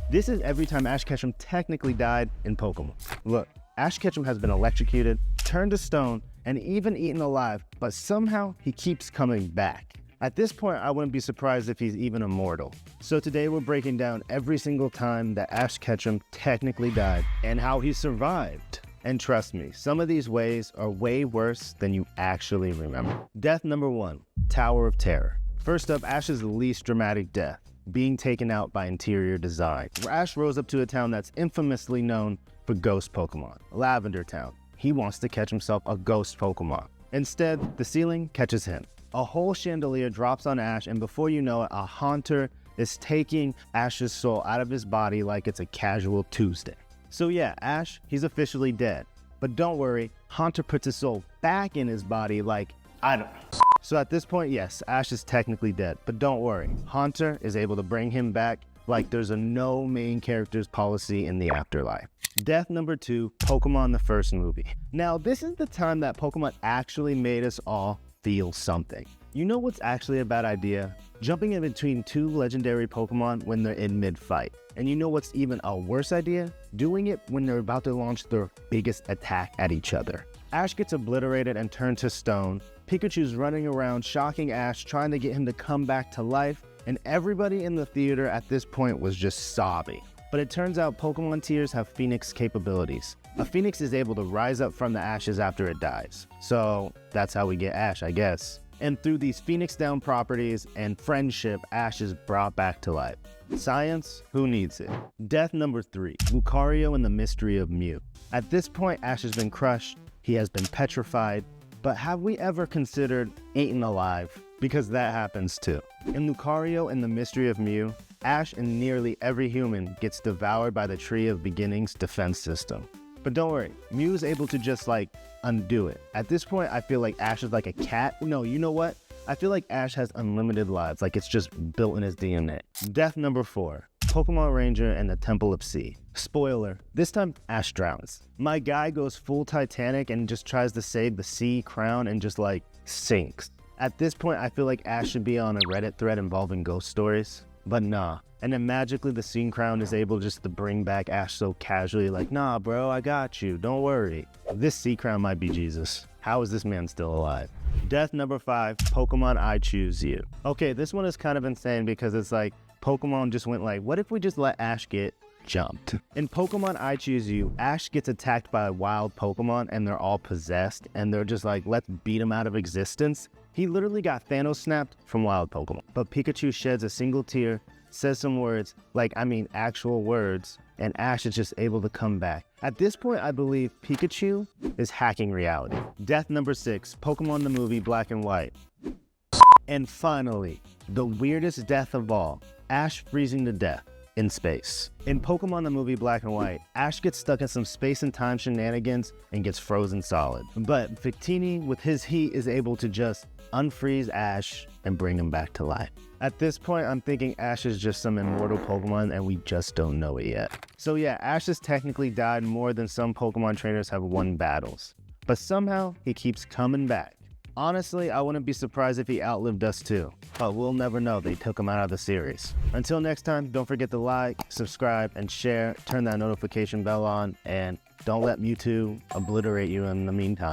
This is every time Ash Ketchum technically died in Pokemon. Look, Ash Ketchum has been electrocuted, turned to stone, and even eaten alive, but somehow he keeps coming back. At this point, I wouldn't be surprised if he's even immortal. So today we're breaking down every single time that Ash Ketchum technically died and how he survived. And trust me, some of these ways are way worse than you actually remember. Death number 1, Tower of Terror. First up, Ash's least dramatic death, being taken out by interior design. Where Ash rose up to a town that's infamously known for ghost Pokemon, Lavender Town. He wants to catch himself a ghost Pokemon. Instead, the ceiling catches him. A whole chandelier drops on Ash, and before you know it, a haunter is taking Ash's soul out of his body like it's a casual Tuesday. So yeah, Ash, he's officially dead. But don't worry, Haunter puts his soul back in his body like, I don't know. So at this point, yes, Ash is technically dead. But don't worry, Haunter is able to bring him back like there's a no main characters policy in the afterlife. Death number 2, Pokemon the first movie. Now, this is the time that Pokemon actually made us all feel something. You know what's actually a bad idea? Jumping in between 2 legendary Pokemon when they're in mid-fight. And you know what's even a worse idea? Doing it when they're about to launch their biggest attack at each other. Ash gets obliterated and turned to stone. Pikachu's running around, shocking Ash, trying to get him to come back to life, and everybody in the theater at this point was just sobbing. But it turns out Pokemon tears have Phoenix capabilities. A Phoenix is able to rise up from the ashes after it dies. So that's how we get Ash, I guess. And through these Phoenix down properties and friendship, Ash is brought back to life. Science? Who needs it? Death number 3, Lucario and the Mystery of Mew. At this point, Ash has been crushed, he has been petrified, but have we ever considered eaten alive? Because that happens too. In Lucario and the Mystery of Mew, Ash and nearly every human gets devoured by the Tree of Beginnings defense system. But don't worry, Mew is able to just undo it. At this point, I feel like Ash is like a cat. No, you know what? I feel like Ash has unlimited lives, like it's just built in his DNA. Death number 4, Pokemon Ranger and the Temple of Sea. Spoiler, this time Ash drowns. My guy goes full Titanic and just tries to save the sea crown and just sinks. At this point, I feel like Ash should be on a Reddit thread involving ghost stories, but nah. And then magically the Sea Crown is able just to bring back Ash so casually like, nah bro, I got you, don't worry. This Sea Crown might be Jesus. How is this man still alive? Death number 5, Pokemon I Choose You. Okay, this one is kind of insane because it's like, Pokemon just went what if we just let Ash get jumped? In Pokemon I Choose You, Ash gets attacked by a wild Pokemon and they're all possessed and they're just let's beat him out of existence. He literally got Thanos snapped from wild Pokemon. But Pikachu sheds a single tear, says some words, actual words, and Ash is just able to come back. At this point, I believe Pikachu is hacking reality. Death number 6, Pokemon the movie Black and White. And finally, the weirdest death of all, Ash freezing to death in space. In Pokemon the movie Black and White, Ash gets stuck in some space and time shenanigans and gets frozen solid. But Victini, with his heat, is able to just unfreeze Ash and bring him back to life. At this point, I'm thinking Ash is just some immortal Pokemon and we just don't know it yet. So yeah, Ash has technically died more than some Pokemon trainers have won battles. But somehow, he keeps coming back. Honestly, I wouldn't be surprised if he outlived us too. But we'll never know, they took him out of the series. Until next time, don't forget to like, subscribe, and share. Turn that notification bell on, and don't let Mewtwo obliterate you in the meantime.